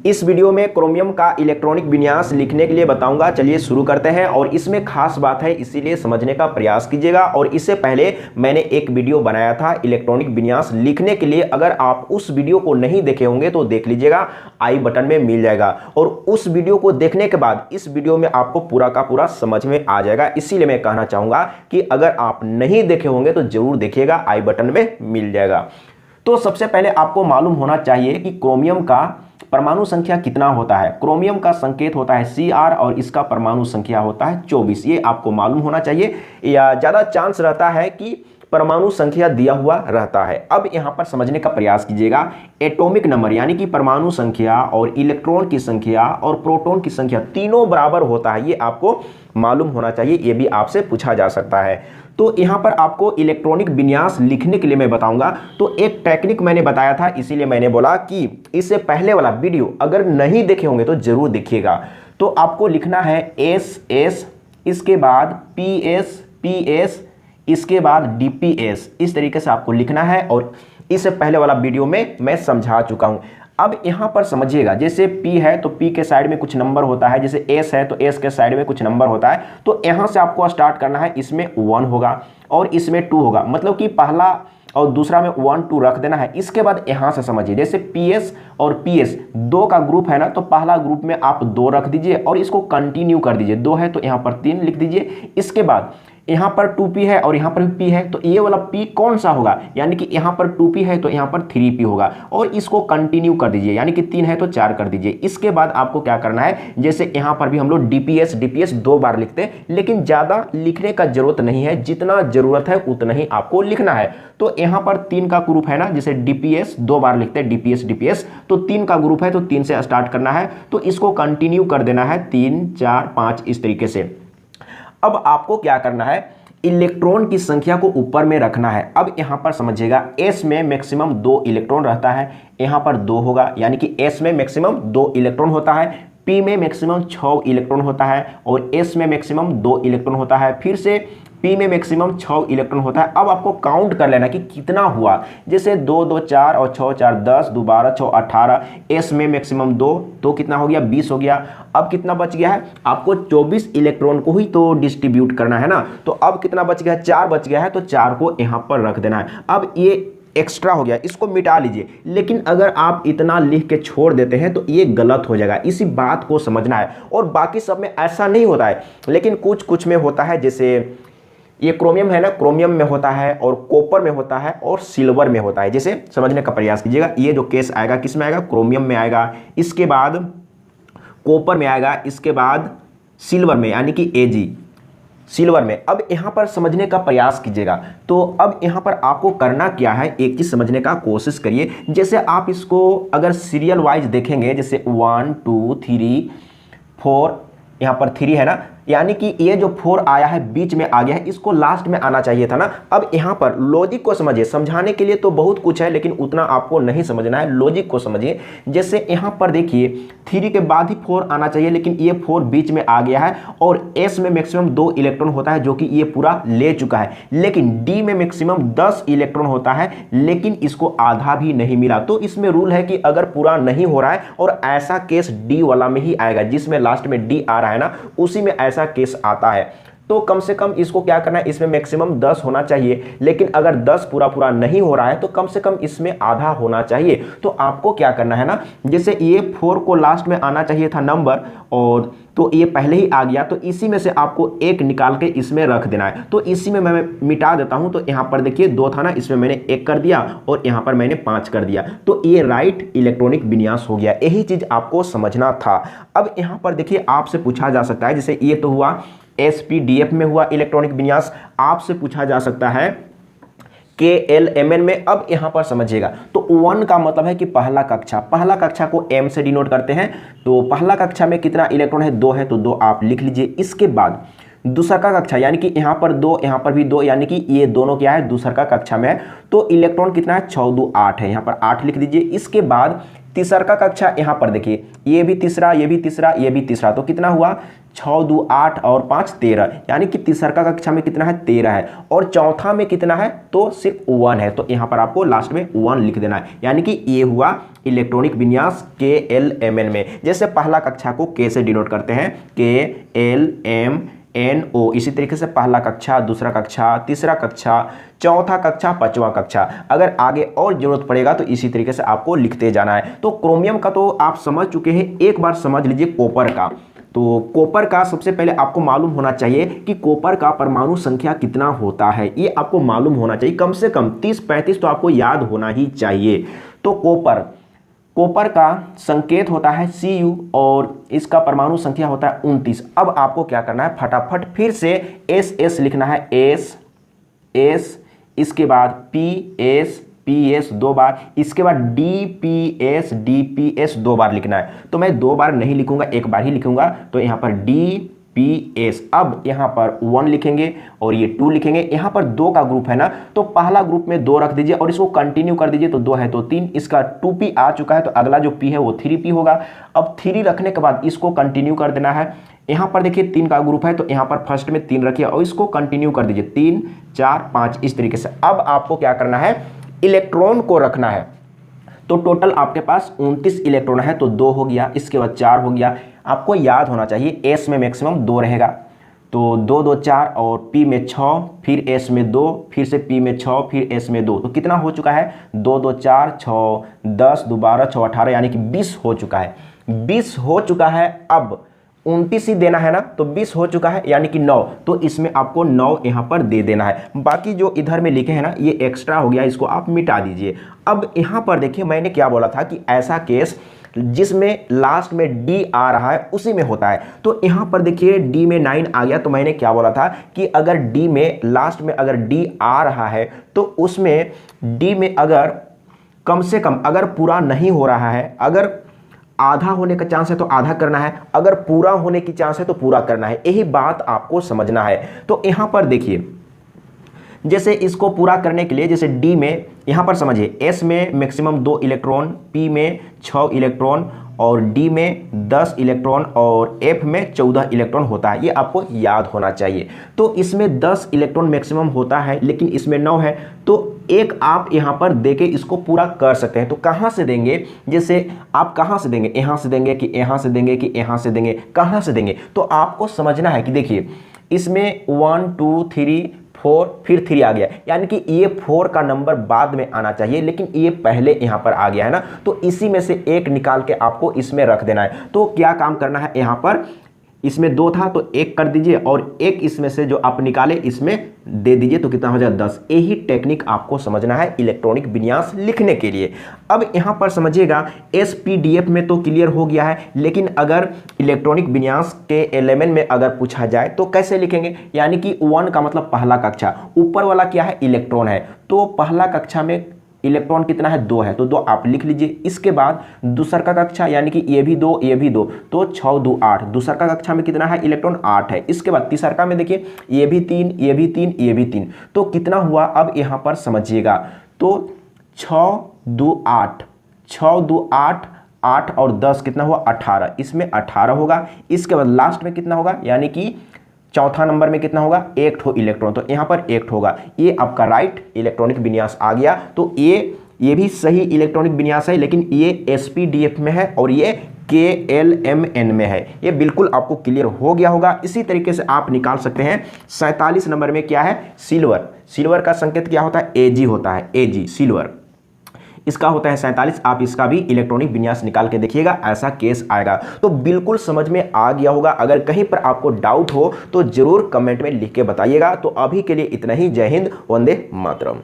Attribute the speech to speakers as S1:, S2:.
S1: इस वीडियो में क्रोमियम का इलेक्ट्रॉनिक विन्यास लिखने के लिए बताऊंगा। चलिए शुरू करते हैं। और इसमें खास बात है, इसीलिए समझने का प्रयास कीजिएगा। और इससे पहले मैंने एक वीडियो बनाया था इलेक्ट्रॉनिक विन्यास लिखने के लिए, अगर आप उस वीडियो को नहीं देखे होंगे तो देख लीजिएगा, आई बटन में मिल जाएगा। और उस वीडियो को देखने के बाद इस वीडियो में आपको पूरा का पूरा समझ में आ जाएगा। इसीलिए मैं कहना चाहूंगा कि अगर आप नहीं देखे होंगे तो जरूर देखिएगा, आई बटन में मिल जाएगा। तो सबसे पहले आपको मालूम होना चाहिए कि क्रोमियम का परमाणु संख्या कितना होता है। क्रोमियम का संकेत होता है Cr और इसका परमाणु संख्या होता है 24। ये आपको मालूम होना चाहिए, या ज्यादा चांस रहता है कि परमाणु संख्या दिया हुआ रहता है। अब यहां पर समझने का प्रयास कीजिएगा, एटॉमिक नंबर यानी कि परमाणु संख्या और इलेक्ट्रॉन की संख्या और प्रोटॉन की संख्या तीनों बराबर होता है, ये आपको मालूम होना चाहिए। ये भी आपसे पूछा जा सकता है। तो यहां पर आपको इलेक्ट्रॉनिक विन्यास लिखने के लिए मैं बताऊंगा। तो एक टेक्निक मैंने बताया था, इसीलिए मैंने बोला कि इससे पहले वाला वीडियो अगर नहीं देखे होंगे तो जरूर देखिएगा। तो आपको लिखना है एस एस, इसके बाद पी एस, पी एस, इसके बाद डीपीएस। इस तरीके से आपको लिखना है और इससे पहले वाला वीडियो में मैं समझा चुका हूं। अब यहां पर समझिएगा, जैसे P है तो P के साइड में कुछ नंबर होता है, जैसे S है तो S के साइड में कुछ नंबर होता है। तो यहां से आपको स्टार्ट करना है, इसमें 1 होगा और इसमें 2 होगा, मतलब कि पहला और दूसरा में 1 2 रख देना है। इसके बाद यहां से समझिए, जैसे PS और PS दो का ग्रुप है ना, तो पहला ग्रुप में आप 2 रख दीजिए और इसको कंटिन्यू कर दीजिए। 2 है तो यहां पर 3 लिख दीजिए। इसके बाद यहाँ पर 2p है और यहाँ पर भी p है, तो ये वाला p कौन सा होगा, यानी कि यहाँ पर 2p है तो यहाँ पर 3p होगा और इसको कंटिन्यू कर दीजिए, यानी कि 3 है तो 4 कर दीजिए। इसके बाद आपको क्या करना है, जैसे यहाँ पर भी हम लोग dps 2 बार लिखते हैं, लेकिन ज़्यादा लिखने का जरूरत नहीं है, जितना जरूरत है उतना ही आपको लिखना है। तो यहाँ पर 3 का ग्रुप है ना, जैसे dps 2 बार लिखते हैं, dps, तो 3 का ग्रुप है तो 3 से स्टार्ट करना है, तो इसको कंटिन्यू कर देना है 3 4 5 इस तरीके से। अब आपको क्या करना है, इलेक्ट्रॉन की संख्या को ऊपर में रखना है। अब यहां पर समझिएगा, S में मैक्सिमम 2 इलेक्ट्रॉन रहता है, यहां पर 2 होगा, यानी कि S में मैक्सिमम 2 इलेक्ट्रॉन होता है। P में मैक्सिमम 6 इलेक्ट्रॉन होता है और S में मैक्सिमम 2 इलेक्ट्रॉन होता है। फिर से P में मैक्सिमम 6 इलेक्ट्रॉन होता है। अब आपको काउंट कर लेना कि कितना हुआ, जैसे 2 2 4 और 6 4 10, 2 12 6 18। S में मैक्सिमम 2 तो कितना हो गया, 20 हो गया। अब कितना बच गया है, आपको 24 इलेक्ट्रॉन को ही तो डिस्ट्रीब्यूट करना है ना, तो अब कितना बच गया है, 4 बच गया है, तो 4 को यहाँ पर रख देना है। अब ये एक्स्ट्रा हो गया, इसको मिटा लीजिए। लेकिन अगर आप इतना लिख के छोड़ देते हैं तो ये गलत हो जाएगा, इसी बात को समझना है। और बाकी सब में ऐसा नहीं होता है, लेकिन कुछ कुछ में होता है। जैसे ये क्रोमियम है ना, क्रोमियम में होता है और कॉपर में होता है और सिल्वर में होता है। जैसे समझने का प्रयास कीजिएगा, ये जो केस आएगा किस में आएगा, क्रोमियम में आएगा, इसके बाद कॉपर में आएगा, इसके बाद सिल्वर में, यानी कि Ag सिल्वर में। अब यहाँ पर समझने का प्रयास कीजिएगा। तो अब यहाँ पर आपको करना क्या है, एक चीज समझने का कोशिश करिए। जैसे आप इसको अगर सीरियल वाइज देखेंगे, जैसे 1 2 3 4, यहाँ पर 3 है ना, यानी कि ये जो 4 आया है बीच में आ गया है, इसको लास्ट में आना चाहिए था ना। अब यहाँ पर लॉजिक को समझिए, समझाने के लिए तो बहुत कुछ है लेकिन उतना आपको नहीं समझना है, लॉजिक को समझिए। जैसे यहाँ पर देखिए 3 के बाद ही 4 आना चाहिए, लेकिन ये 4 बीच में आ गया है और S में मैक्सिमम 2 इलेक्ट्रॉन होता है, जो कि ये पूरा ले चुका है। लेकिन D में मैक्सिमम 10 इलेक्ट्रॉन होता है, लेकिन इसको आधा भी नहीं मिला। तो इसमें रूल है कि अगर पूरा नहीं हो रहा है, और ऐसा केस D वाला में ही आएगा, जिसमें लास्ट में D आ रहा है ना, उसी में ऐसा केस आता है। तो कम से कम इसको क्या करना है, इसमें मैक्सिमम 10 होना चाहिए, लेकिन अगर 10 पूरा नहीं हो रहा है तो कम से कम इसमें आधा होना चाहिए। तो आपको क्या करना है ना, जैसे ये 4 को लास्ट में आना चाहिए था नंबर, और तो ये पहले ही आ गया, तो इसी में से आपको 1 निकाल के इसमें रख देना है। तो इसी में मैं मिटा देता हूं। तो यहाँ पर देखिए 2 था ना, इसमें मैंने 1 कर दिया और यहाँ पर मैंने 5 कर दिया, तो ये राइट इलेक्ट्रॉनिक विन्यास हो गया। यही चीज आपको समझना था। अब यहाँ पर देखिए आपसे पूछा जा सकता है, जैसे ये तो हुआ SPDF में हुआ इलेक्ट्रॉनिक विन्यास, आपसे पूछा जा सकता है KLMN में। अब यहां पर समझिएगा, तो 1 का मतलब है कि पहला कक्षा, पहला कक्षा को M से डिनोट करते हैं। तो पहला कक्षा में कितना इलेक्ट्रॉन है, 2 है, तो 2 आप लिख लीजिए। इसके बाद दूसरा का कक्षा, यानी कि यहाँ पर 2, यहाँ पर भी 2, यानी कि ये दोनों क्या है, दूसरा का कक्षा में है। तो इलेक्ट्रॉन कितना है, 6 2 8 है, यहाँ पर 8 लिख दीजिए। इसके बाद तीसरा का कक्षा, यहाँ पर देखिए ये भी तीसरा, ये भी तीसरा, ये भी तीसरा, तो कितना हुआ, 6 2 8 और 5 13, यानी कि तीसरा का कक्षा में कितना है, 13 है। और चौथा में कितना है, तो सिर्फ 1 है, तो यहाँ पर आपको लास्ट में 1 लिख देना है, यानी कि ये हुआ इलेक्ट्रॉनिक विन्यास KLMN में। जैसे पहला कक्षा को K से डिनोट करते हैं, KLMNO। इसी तरीके से पहला कक्षा, दूसरा कक्षा, तीसरा कक्षा, चौथा कक्षा, पांचवा कक्षा। अगर आगे और जरूरत पड़ेगा तो इसी तरीके से आपको लिखते जाना है। तो क्रोमियम का तो आप समझ चुके हैं, एक बार समझ लीजिए कॉपर का। तो कॉपर का सबसे पहले आपको मालूम होना चाहिए कि कॉपर का परमाणु संख्या कितना होता है, ये आपको मालूम होना चाहिए। कम से कम 30-35 तो आपको याद होना ही चाहिए। तो कॉपर का संकेत होता है Cu और इसका परमाणु संख्या होता है 29। अब आपको क्या करना है, फटाफट फिर से SS लिखना है, S, इसके बाद PS 2 बार, इसके बाद DPS 2 बार लिखना है। तो मैं 2 बार नहीं लिखूंगा, एक बार ही लिखूंगा। तो यहाँ पर DPS, अब यहाँ पर 1 लिखेंगे और ये 2 लिखेंगे। यहाँ पर 2 का ग्रुप है ना, तो पहला ग्रुप में 2 रख दीजिए और इसको कंटिन्यू कर दीजिए। तो 2 है तो 3, इसका 2p आ चुका है, तो अगला जो p है वो 3p होगा। अब 3 रखने के बाद इसको कंटिन्यू कर देना है। यहाँ पर देखिए 3 का ग्रुप है, तो यहाँ पर फर्स्ट में 3 रखिए और इसको कंटिन्यू कर दीजिए, 3 4 5 इस तरीके से। अब आपको क्या करना है, इलेक्ट्रॉन को रखना है। तो टोटल आपके पास 29 इलेक्ट्रॉन है, तो 2 हो गया, इसके बाद 4 हो गया। आपको याद होना चाहिए S में मैक्सिमम 2 रहेगा, तो 2 2 4 और P में 6, फिर S में 2, फिर से P में 6, फिर S में 2। तो कितना हो चुका है, 2 2 4 6 10 2 12 6 18, यानी कि 20 हो चुका है। 20 हो चुका है, अब 29 ही देना है ना, तो 20 हो चुका है यानी कि 9। तो इसमें आपको 9 यहाँ पर दे देना है। बाकी जो इधर में लिखे हैं ना, ये एक्स्ट्रा हो गया, इसको आप मिटा दीजिए। अब यहाँ पर देखिए मैंने क्या बोला था कि ऐसा केस जिसमें लास्ट में D आ रहा है उसी में होता है। तो यहाँ पर देखिए D में 9 आ गया। तो मैंने क्या बोला था कि अगर D में लास्ट में अगर D आ रहा है तो उसमें D में अगर कम से कम अगर पूरा नहीं हो रहा है, अगर आधा होने का चांस है तो आधा करना है, अगर पूरा होने की चांस है तो पूरा करना है। यही बात आपको समझना है। तो यहाँ पर देखिए, जैसे इसको पूरा करने के लिए, जैसे D में यहाँ पर समझिए S में मैक्सिमम 2 इलेक्ट्रॉन, P में 6 इलेक्ट्रॉन और D में 10 इलेक्ट्रॉन और F में 14 इलेक्ट्रॉन होता है। ये आपको याद होना चाहिए। तो इसमें 10 इलेक्ट्रॉन मैक्सिमम होता है, लेकिन इसमें 9 है, तो एक आप यहाँ पर देके इसको पूरा कर सकते हैं। तो कहाँ से देंगे, जैसे आप कहाँ से देंगे, यहाँ से देंगे कि यहाँ से देंगे कि यहाँ से देंगे, कहाँ से देंगे। तो आपको समझना है कि देखिए इसमें 1 2 3 4 फिर 3 आ गया, यानी कि ये 4 का नंबर बाद में आना चाहिए, लेकिन ये पहले यहाँ पर आ गया है ना। तो इसी में से एक निकाल के आपको इसमें रख देना है। तो क्या काम करना है, यहाँ पर इसमें 2 था तो 1 कर दीजिए और एक इसमें से जो आप निकाले इसमें दे दीजिए, तो कितना हो जाए 10। यही टेक्निक आपको समझना है इलेक्ट्रॉनिक विन्यास लिखने के लिए। अब यहाँ पर समझिएगा SPDF में तो क्लियर हो गया है, लेकिन अगर इलेक्ट्रॉनिक विन्यास के KLMN में अगर पूछा जाए तो कैसे लिखेंगे, यानी कि 1 का मतलब पहला कक्षा, ऊपर वाला क्या है, इलेक्ट्रॉन है। तो पहला कक्षा में इलेक्ट्रॉन कितना है, 2 है, तो 2 आप लिख लीजिए। इसके बाद दूसरा का कक्षा, यानी कि ये भी 2 ये भी 2, तो 6 2 8। दूसरा का कक्षा में कितना है, इलेक्ट्रॉन 8 है। इसके बाद तीसरा का में देखिए ये भी 3 ये भी 3 ये भी 3, तो कितना हुआ, अब यहाँ पर समझिएगा। तो 6 2 8 6 2 8 8 और 10 कितना हुआ, 18। इसमें 18 होगा। इसके बाद लास्ट में कितना होगा, यानी कि चौथा नंबर में कितना होगा, 1 ठो इलेक्ट्रॉन, तो यहाँ पर 1 होगा। ये आपका राइट इलेक्ट्रॉनिक विन्यास आ गया। तो ये भी सही इलेक्ट्रॉनिक विन्यास है, लेकिन ये SPDF में है और ये KLMN में है। ये बिल्कुल आपको क्लियर हो गया होगा। इसी तरीके से आप निकाल सकते हैं 47 नंबर में क्या है, सिल्वर। सिल्वर का संकेत क्या होता है, Ag होता है, Ag सिल्वर, इसका होता है 47। आप इसका भी इलेक्ट्रॉनिक विन्यास निकाल के देखिएगा, ऐसा केस आएगा। तो बिल्कुल समझ में आ गया होगा। अगर कहीं पर आपको डाउट हो तो जरूर कमेंट में लिख के बताइएगा। तो अभी के लिए इतना ही। जय हिंद, वंदे मातरम।